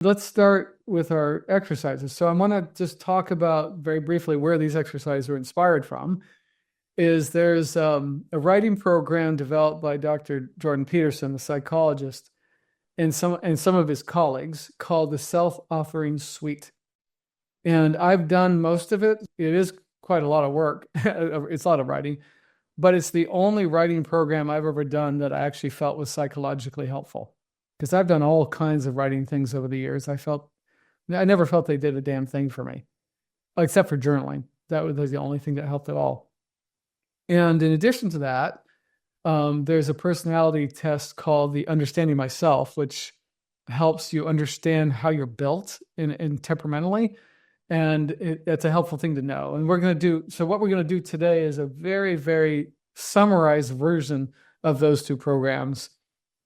Let's start with our exercises. So I want to just talk about very briefly where these exercises are inspired from. There's a writing program developed by Dr. Jordan Peterson, the psychologist, and some of his colleagues called the Self-Authoring Suite. And I've done most of it. It is quite a lot of work. It's a lot of writing, but it's the only writing program I've ever done that I actually felt was psychologically helpful. Because I've done all kinds of writing things over the years. I never felt they did a damn thing for me, except for journaling. That was the only thing that helped at all. And in addition to that, there's a personality test called the Understanding Myself, which helps you understand how you're built in temperamentally. And it's a helpful thing to know. And what we're going to do today is a very, very summarized version of those two programs,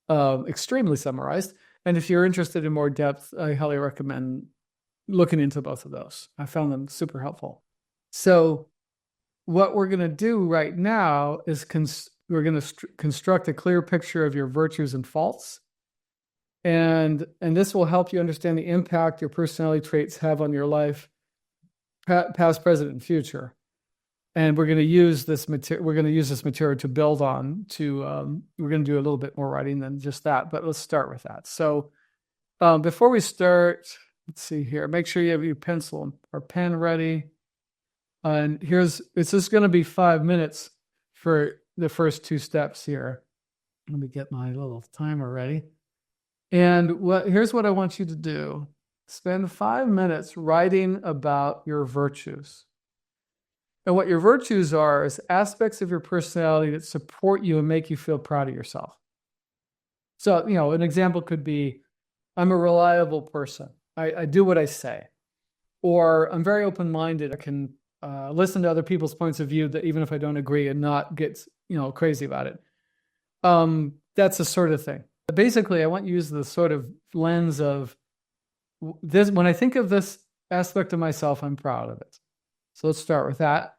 extremely summarized. And if you're interested in more depth, I highly recommend looking into both of those. I found them super helpful. So what we're going to do right now is we're going to construct a clear picture of your virtues and faults. And this will help you understand the impact your personality traits have on your life, past, present, and future. And we're going to use this material. We're going to use this material to build on. We're going to do a little bit more writing than just that, but let's start with that. So before we start, let's see here. Make sure you have your pencil or pen ready. And it's just going to be 5 minutes for the first two steps here. Let me get my little timer ready. And here's what I want you to do. Spend 5 minutes writing about your virtues. And what your virtues are is aspects of your personality that support you and make you feel proud of yourself. So, an example could be, I'm a reliable person. I do what I say. Or I'm very open-minded. I can listen to other people's points of view, that even if I don't agree, and not get crazy about it. That's the sort of thing. But basically, I want you to use the sort of lens of this. When I think of this aspect of myself, I'm proud of it. So let's start with that.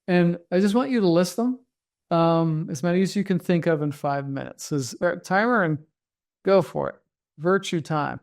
And I just want you to list them, as many as you can think of in 5 minutes. Timer, and go for it. Virtue time.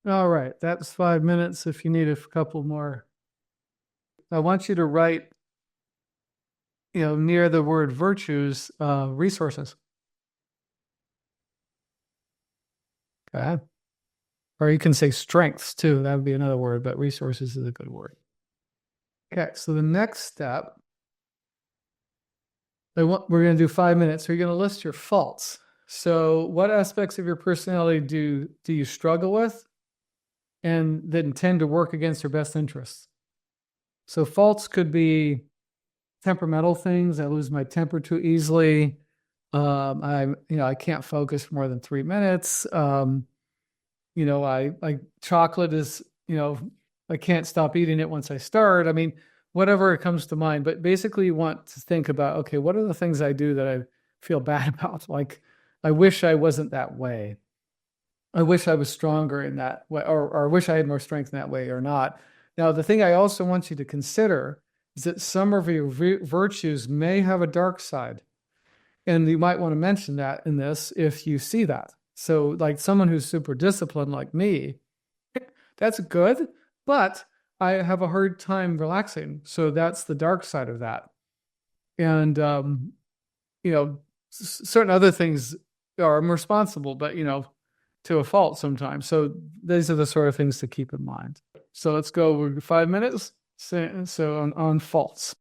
All right, that's 5 minutes. If you need a couple more, I want you to write, near the word virtues, resources. Okay. Or you can say strengths too. That would be another word, but resources is a good word. Okay, so the next step, we're going to do 5 minutes. So you're going to list your faults. So, what aspects of your personality do you struggle with, and that tend to work against your best interests? So, faults could be temperamental things. I lose my temper too easily. I can't focus for more than 3 minutes. I like chocolate is, I can't stop eating it once I start. I mean, whatever comes to mind. But basically, you want to think about, okay, what are the things I do that I feel bad about? Like, I wish I wasn't that way. I wish I was stronger in that way, or I wish I had more strength in that way, or not. Now, the thing I also want you to consider is that some of your virtues may have a dark side. And you might want to mention that in this if you see that. So, like someone who's super disciplined like me, that's good, but I have a hard time relaxing. So that's the dark side of that. And you know, certain other things are I'm responsible, but to a fault sometimes. So these are the sort of things to keep in mind. So let's go. We're 5 minutes. So on faults.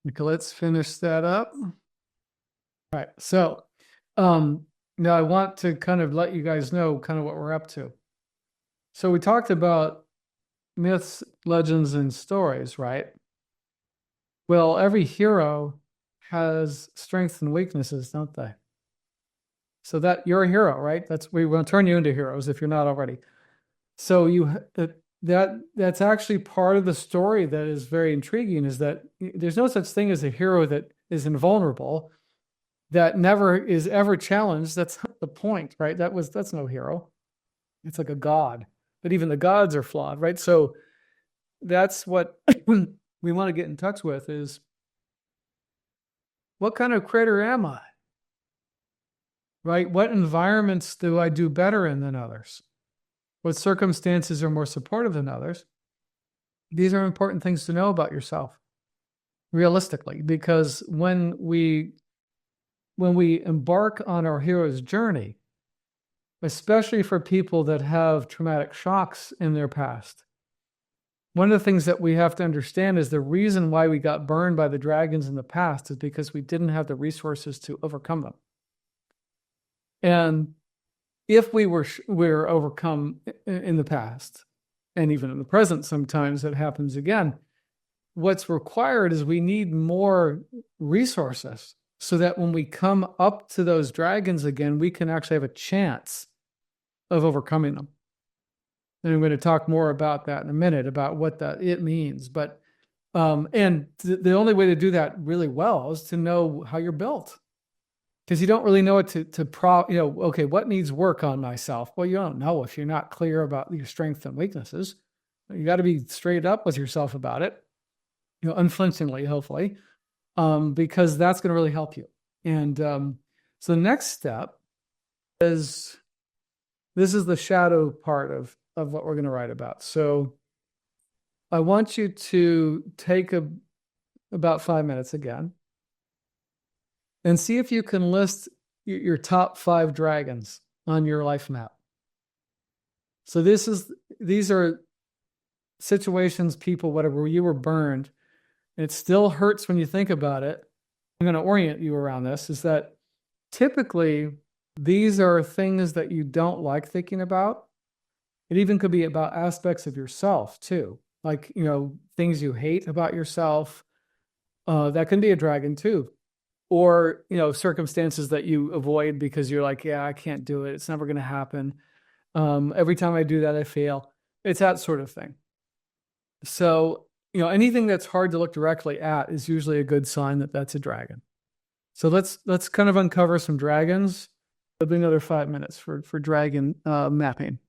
Okay, let's finish that up. All right. So, um, now I want to kind of let you guys know kind of what we're up to. So we talked about myths, legends, and stories, right? Well, every hero has strengths and weaknesses, don't they? So that you're a hero, right? That's we want to turn you into heroes if you're not already. So that's actually part of the story that is very intriguing is that there's no such thing as a hero that is invulnerable, that never is ever challenged. That's not the point, right? That's no hero. It's like a god, but even the gods are flawed, right? So that's what we want to get in touch with is what kind of creator am I? Right? What environments do I do better in than others? What circumstances are more supportive than others? These are important things to know about yourself realistically, because when we embark on our hero's journey, especially for people that have traumatic shocks in their past, one of the things that we have to understand is the reason why we got burned by the dragons in the past is because we didn't have the resources to overcome them. And if we're overcome in the past, and even in the present, sometimes it happens again. What's required is we need more resources so that when we come up to those dragons again, we can actually have a chance of overcoming them. And I'm going to talk more about that in a minute about what that it means. But and the only way to do that really well is to know how you're built, because you don't really know what okay, what needs work on myself? Well, you don't know if you're not clear about your strengths and weaknesses. You got to be straight up with yourself about it, unflinchingly, hopefully, because that's going to really help you. And so the next step is this is the shadow part of what we're going to write about. So I want you to take about 5 minutes again and see if you can list your top 5 dragons on your life map. So these are situations, people, whatever, where you were burned. It still hurts when you think about it. I'm going to orient you around this is that typically these are things that you don't like thinking about. It even could be about aspects of yourself too, like, things you hate about yourself. That can be a dragon too. Or, circumstances that you avoid because you're like, yeah, I can't do it. It's never going to happen. Every time I do that, I fail. It's that sort of thing. So, anything that's hard to look directly at is usually a good sign that that's a dragon. So let's kind of uncover some dragons. It'll be another 5 minutes for dragon mapping.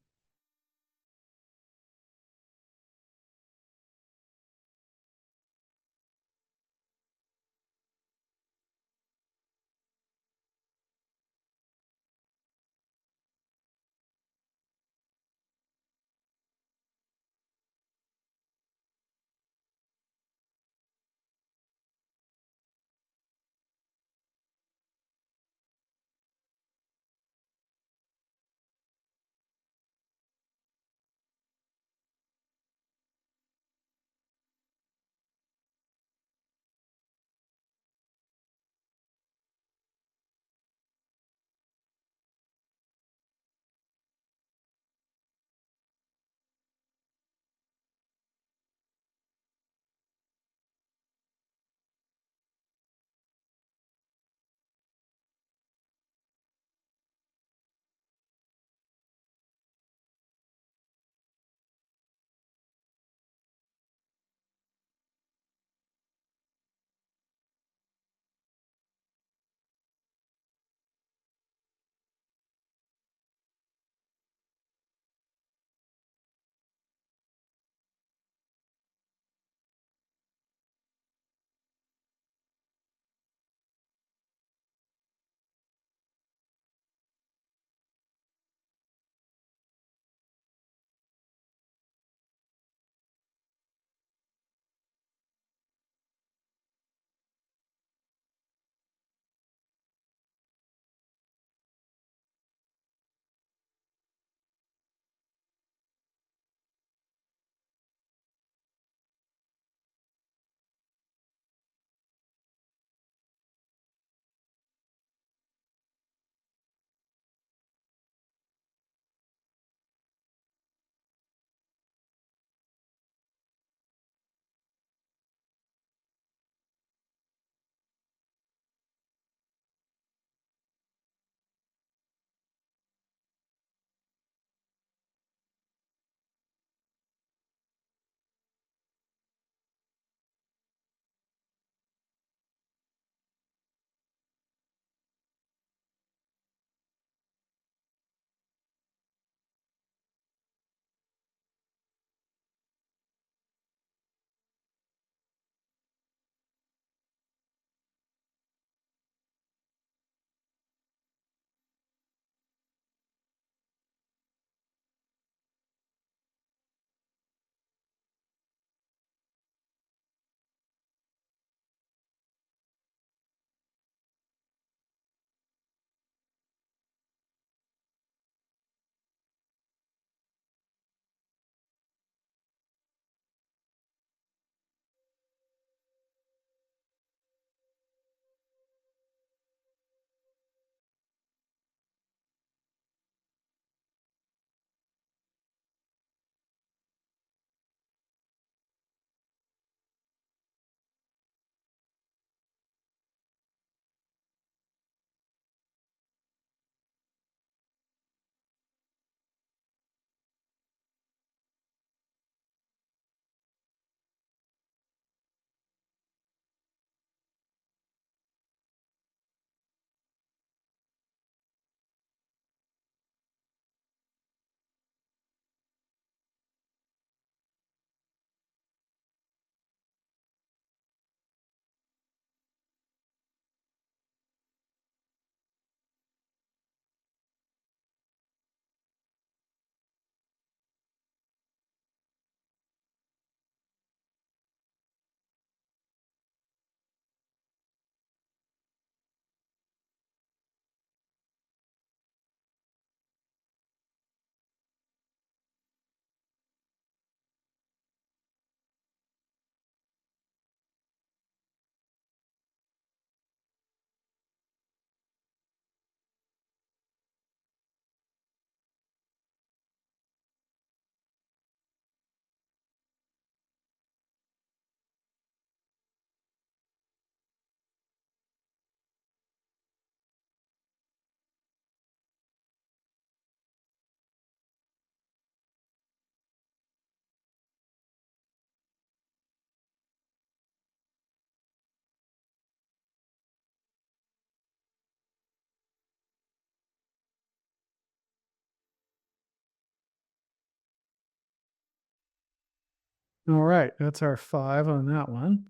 All right, that's our 5 on that one.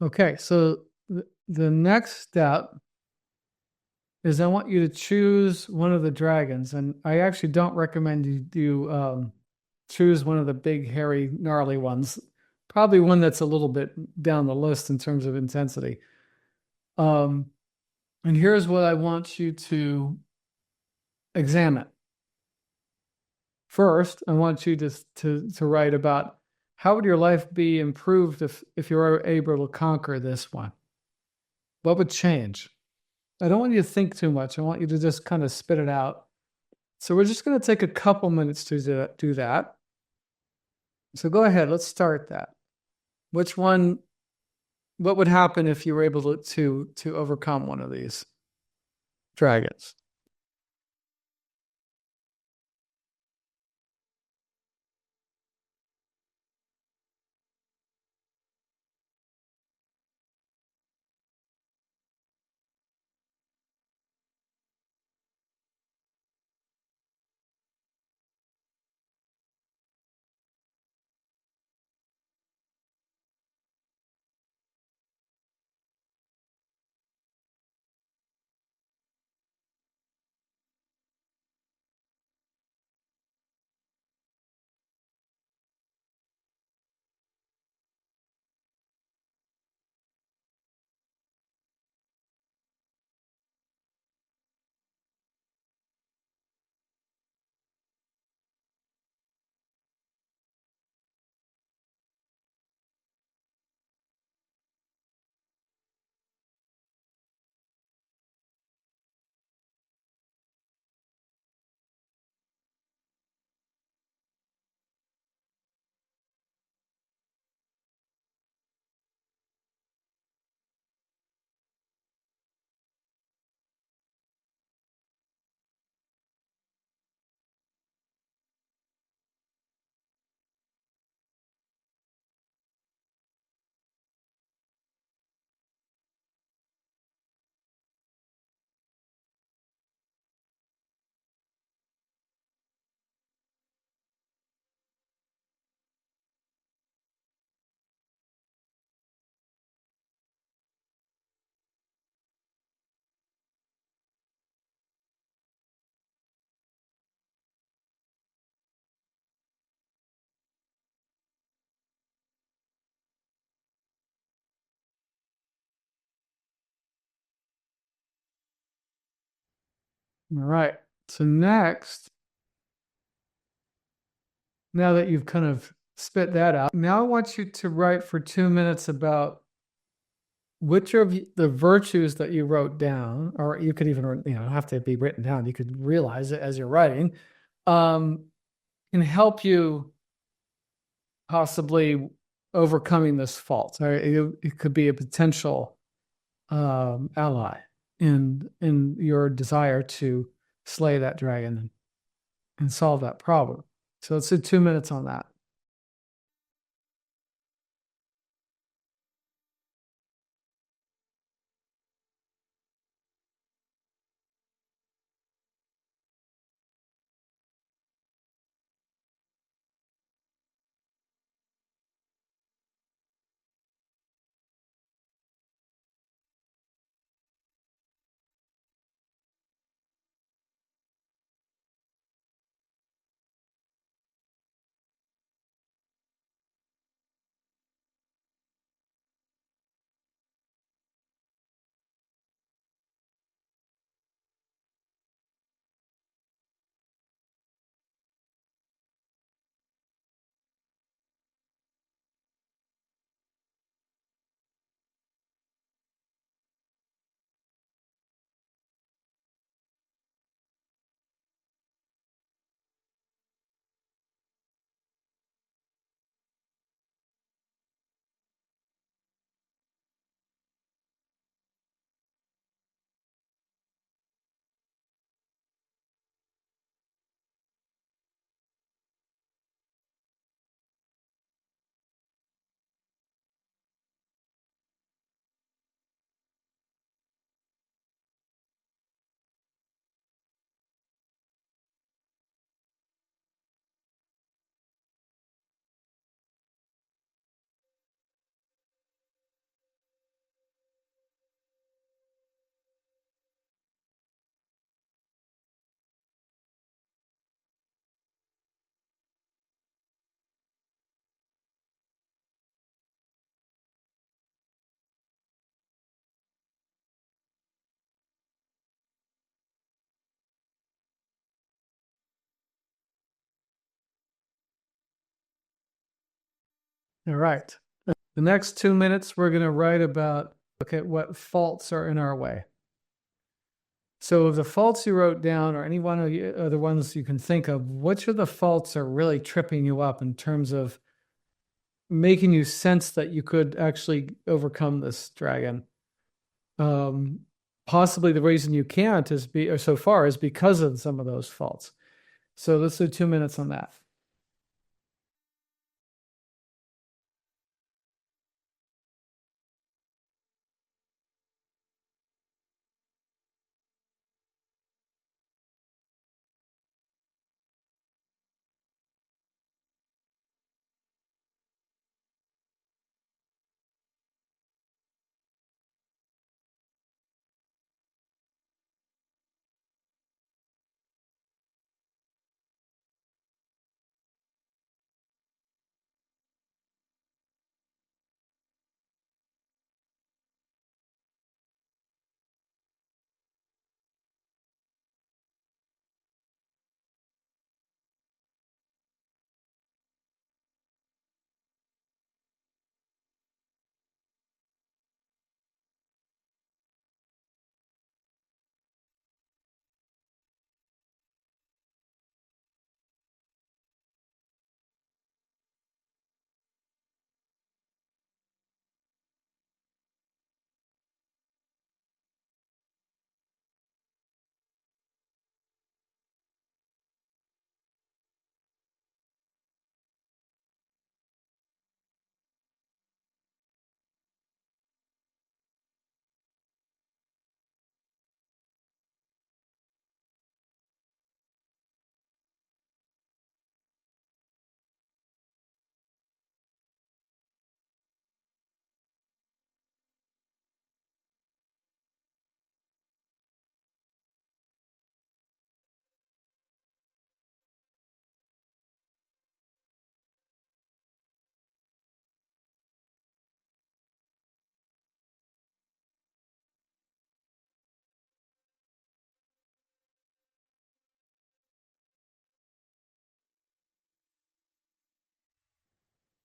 Okay, so the next step is I want you to choose one of the dragons, and I actually don't recommend you choose one of the big, hairy, gnarly ones. Probably one that's a little bit down the list in terms of intensity. Um, and here's what I want you to examine. First, I want you to write about how would your life be improved if you were able to conquer this one? What would change? I don't want you to think too much. I want you to just kind of spit it out. So we're just going to take a couple minutes to do that. So go ahead, let's start that. Which one, what would happen if you were able to overcome one of these dragons? All right. So next, now that you've kind of spit that out, now I want you to write for 2 minutes about which of the virtues that you wrote down, or you could even, have to be written down. You could realize it as you're writing, um, can help you possibly overcoming this fault. Or it could be a potential ally in your desire to slay that dragon and solve that problem. So let's do 2 minutes on that. All right. The next 2 minutes, we're going to write about, look at what faults are in our way. So the faults you wrote down, or any one of the other ones you can think of, which of the faults are really tripping you up in terms of making you sense that you could actually overcome this dragon? Um, Possibly the reason you can't or so far is because of some of those faults. So let's do 2 minutes on that.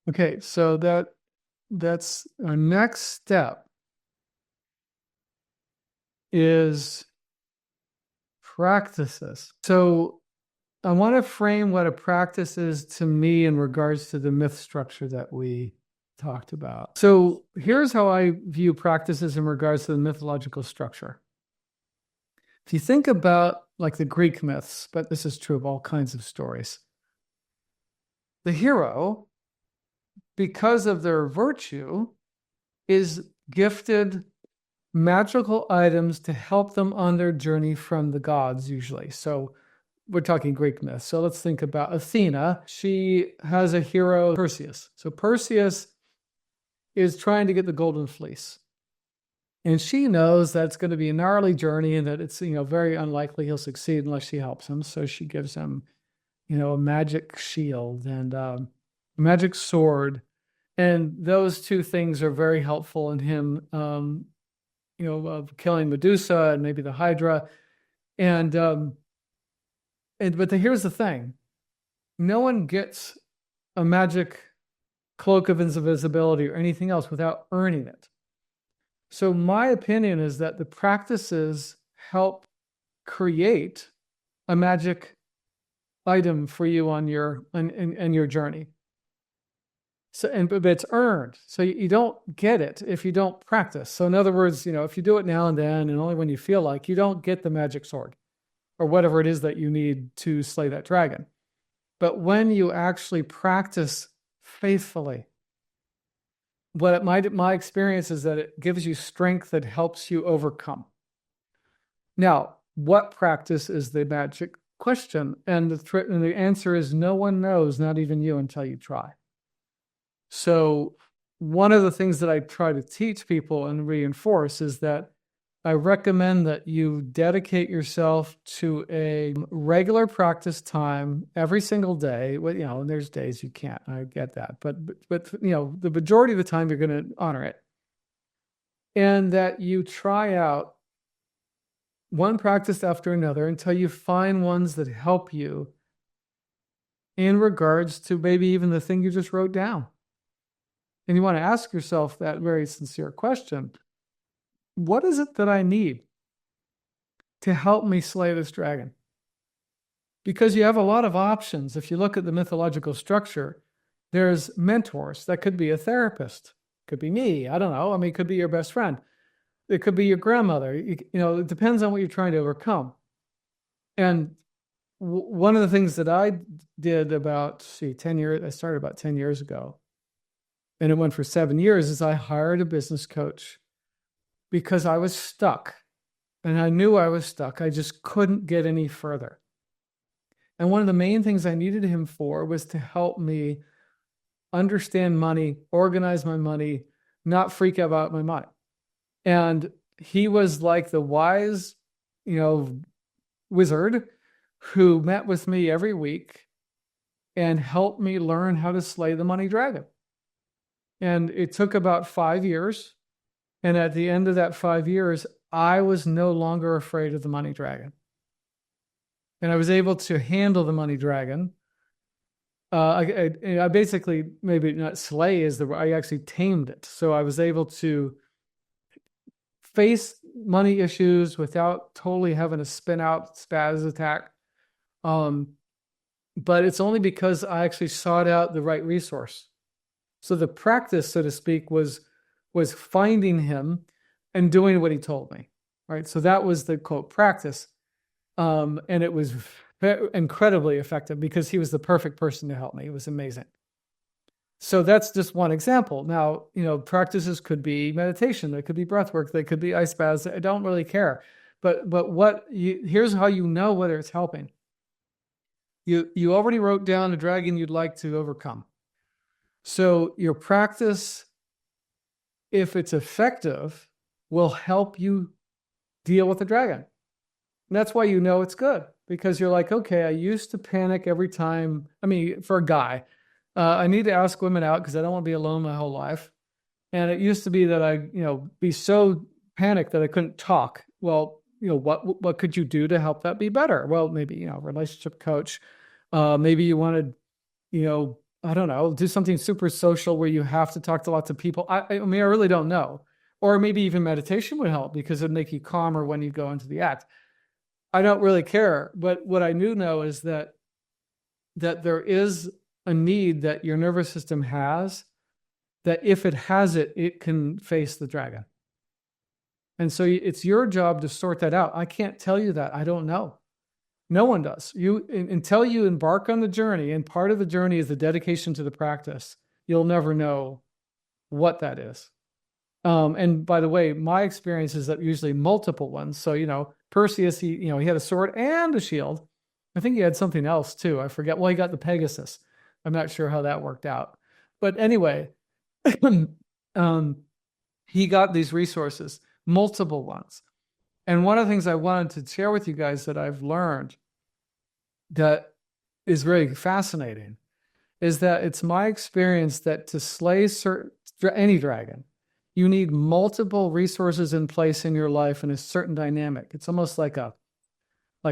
Okay, so that's our next step is practices. So I want to frame what a practice is to me in regards to the myth structure that we talked about. So here's how I view practices in regards to the mythological structure. If you think about like the Greek myths, but this is true of all kinds of stories, the hero, because of their virtue, is gifted magical items to help them on their journey from the gods, usually. So we're talking Greek myth. So let's think about Athena. She has a hero, Perseus. So Perseus is trying to get the golden fleece. And she knows that's going to be a gnarly journey and that it's, very unlikely he'll succeed unless she helps him. So she gives him, a magic shield and a magic sword. And those two things are very helpful in him, of killing Medusa and maybe the Hydra. And here's the thing: no one gets a magic cloak of invisibility or anything else without earning it. So my opinion is that the practices help create a magic item for you on your journey. So, but it's earned. So you don't get it if you don't practice. So in other words, if you do it now and then and only when you feel like, you don't get the magic sword or whatever it is that you need to slay that dragon. But when you actually practice faithfully, my experience is that it gives you strength that helps you overcome. Now, what practice is the magic question? And the answer is no one knows, not even you, until you try. So one of the things that I try to teach people and reinforce is that I recommend that you dedicate yourself to a regular practice time every single day. Well, and there's days you can't. I get that, but the majority of the time you're going to honor it, and that you try out one practice after another until you find ones that help you in regards to maybe even the thing you just wrote down. And you want to ask yourself that very sincere question. What is it that I need to help me slay this dragon? Because you have a lot of options. If you look at the mythological structure, there's mentors. That could be a therapist, could be me. I don't know. I mean, it could be your best friend. It could be your grandmother. It depends on what you're trying to overcome. And one of the things that I did about 10 years, I started about 10 years ago, and it went for 7 years, is I hired a business coach because I was stuck. And I knew I was stuck. I just couldn't get any further. And one of the main things I needed him for was to help me understand money, organize my money, not freak out about my money. And he was like the wise, wizard who met with me every week and helped me learn how to slay the money dragon. And it took about 5 years. And at the end of that 5 years, I was no longer afraid of the money dragon. And I was able to handle the money dragon. I basically, maybe not slay I actually tamed it. So I was able to face money issues without totally having a spin out spaz attack. But it's only because I actually sought out the right resource. So the practice, so to speak, was finding him and doing what he told me, right? So that was the quote practice. And it was incredibly effective because he was the perfect person to help me. It was amazing. So that's just one example. Now, practices could be meditation, they could be breath work, they could be ice baths. I don't really care. But here's how you know whether it's helping. You already wrote down a dragon you'd like to overcome. So your practice, if it's effective, will help you deal with the dragon. And that's why you know it's good, because you're like, okay, I used to panic every time. I mean, for a guy, I need to ask women out because I don't want to be alone my whole life. And it used to be that I, be so panicked that I couldn't talk. Well, what could you do to help that be better? Well, maybe, relationship coach. Maybe you wanted, I don't know, do something super social where you have to talk to lots of people. I mean, I really don't know. Or maybe even meditation would help because it'd make you calmer when you go into the act. I don't really care. But what I do know is that there is a need that your nervous system has, that if it has it, it can face the dragon. And so it's your job to sort that out. I can't tell you that. I don't know. No one does. Until you embark on the journey, and part of the journey is the dedication to the practice, you'll never know what that is. And by the way, my experience is that usually multiple ones. So, Perseus, he had a sword and a shield. I think he had something else too. I forget. Well, he got the Pegasus. I'm not sure how that worked out. But anyway, he got these resources, multiple ones. And one of the things I wanted to share with you guys that I've learned that is very fascinating is that it's my experience that to slay any dragon, you need multiple resources in place in your life and a certain dynamic. It's almost like a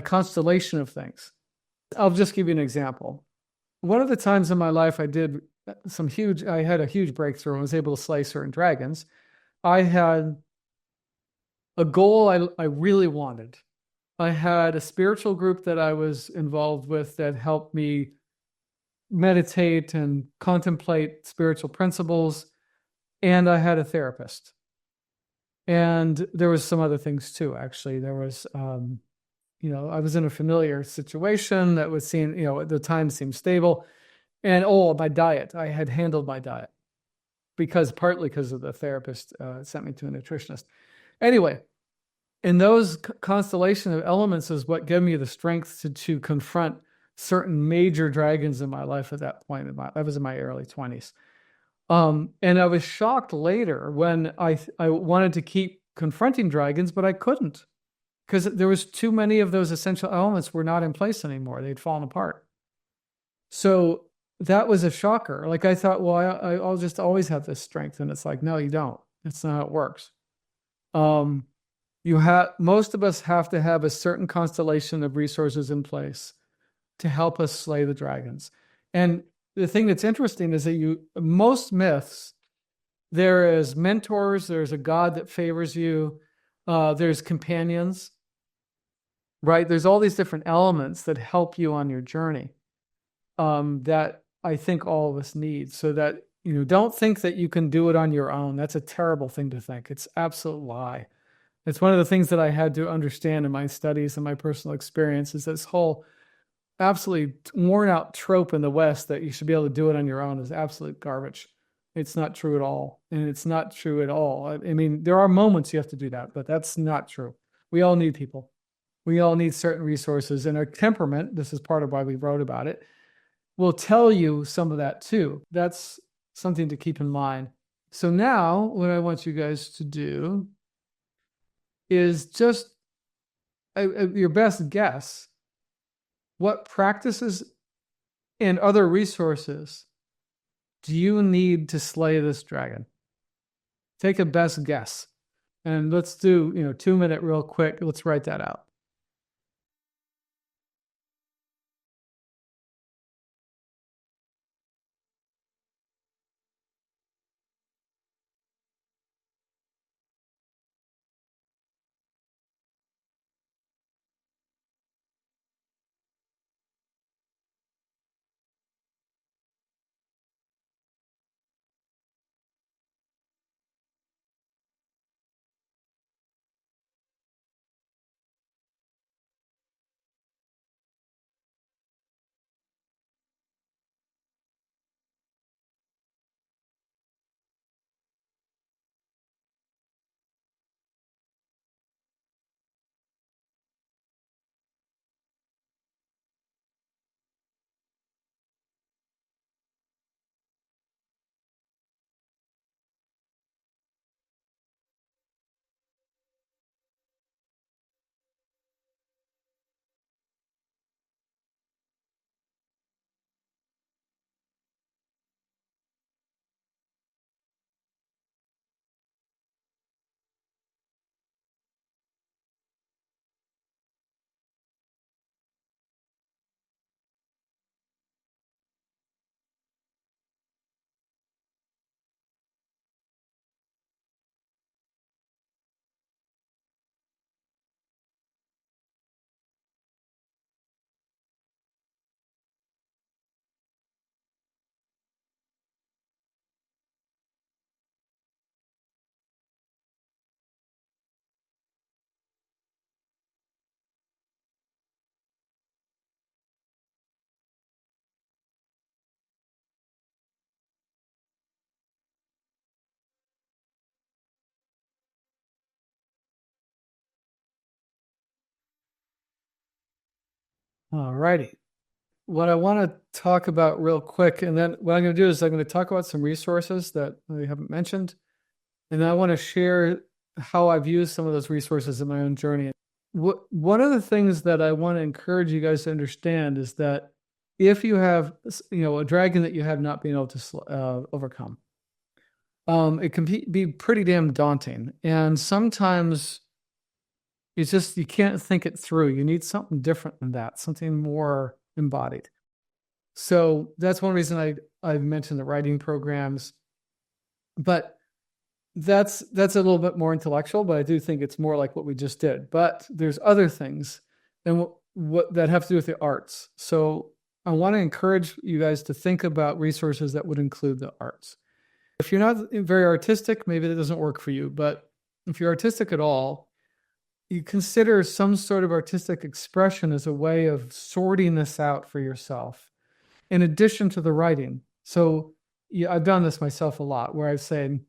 constellation of things. I'll just give you an example. One of the times in my life I had a huge breakthrough and was able to slay certain dragons. I had a goal I really wanted. I had a spiritual group that I was involved with that helped me meditate and contemplate spiritual principles. And I had a therapist. And there was some other things too, actually. There was, I was in a familiar situation that was at the time seemed stable. And my diet, I had handled my diet partly because of the therapist sent me to a nutritionist. Anyway, in those constellation of elements is what gave me the strength to confront certain major dragons in my life at that point. I was in my early 20s. And I was shocked later when I wanted to keep confronting dragons, but I couldn't because there was too many of those essential elements were not in place anymore. They'd fallen apart. So that was a shocker. Like I thought, well, I'll just always have this strength. And it's like, no, you don't. That's not how it works. Most of us have to have a certain constellation of resources in place to help us slay the dragons. And the thing that's interesting is that most myths There is mentors. There's a God that favors you. There's companions, right? There's all these different elements that help you on your journey, that I think all of us need, so that, don't think that you can do it on your own. That's a terrible thing to think. It's absolute lie. It's one of the things that I had to understand in my studies and my personal experience, is this whole absolutely worn out trope in the West that you should be able to do it on your own is absolute garbage. It's not true at all. And it's not true at all. I mean, there are moments you have to do that, but that's not true. We all need people. We all need certain resources, and our temperament, this is part of why we wrote about it, will tell you some of that too. That's something to keep in mind. So now what I want you guys to do is just your best guess. What practices and other resources do you need to slay this dragon? Take a best guess. And let's do, 2-minute real quick. Let's write that out. All righty. What I want to talk about real quick, and then what I'm going to do is I'm going to talk about some resources that I haven't mentioned. And then I want to share how I've used some of those resources in my own journey. One of the things that I want to encourage you guys to understand is that if you have, a dragon that you have not been able to overcome, it can be pretty damn daunting. And sometimes it's just, you can't think it through. You need something different than that, something more embodied. So that's one reason I've mentioned the writing programs, but that's a little bit more intellectual, but I do think it's more like what we just did. But there's other things and what that have to do with the arts. So I want to encourage you guys to think about resources that would include the arts. If you're not very artistic, maybe that doesn't work for you. But if you're artistic at all, you consider some sort of artistic expression as a way of sorting this out for yourself, in addition to the writing. So yeah, I've done this myself a lot, where I've said,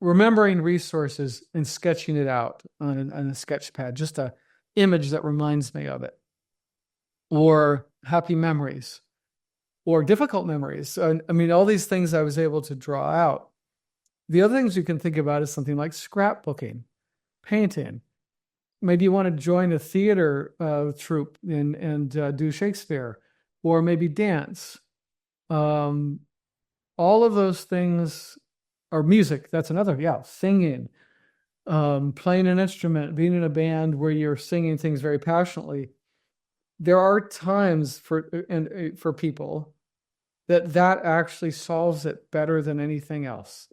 remembering resources and sketching it out on a sketch pad, just a image that reminds me of it, or happy memories, or difficult memories. I mean, all these things I was able to draw out. The other things you can think about is something like scrapbooking, painting. Maybe you want to join a theater troupe and do Shakespeare, or maybe dance. All of those things, or music. That's another, singing, playing an instrument, being in a band where you're singing things very passionately. There are times for people that actually solves it better than anything else,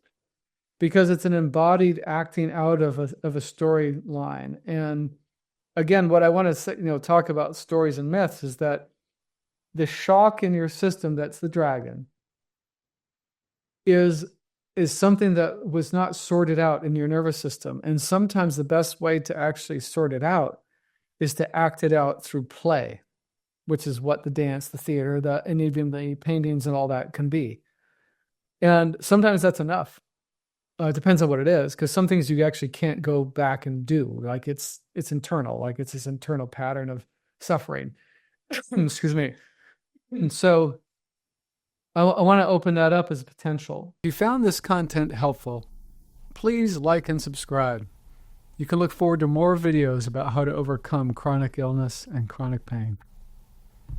because it's an embodied acting out of a storyline. And again, what I want to say, talk about stories and myths, is that the shock in your system, that's the dragon, is something that was not sorted out in your nervous system. And sometimes the best way to actually sort it out is to act it out through play, which is what the dance, the theater, and even the paintings and all that can be. And sometimes that's enough. It depends on what it is, because some things you actually can't go back and do. Like it's internal, like it's this internal pattern of suffering. Excuse me. And so I want to open that up as a potential. If you found this content helpful, please like and subscribe. You can look forward to more videos about how to overcome chronic illness and chronic pain.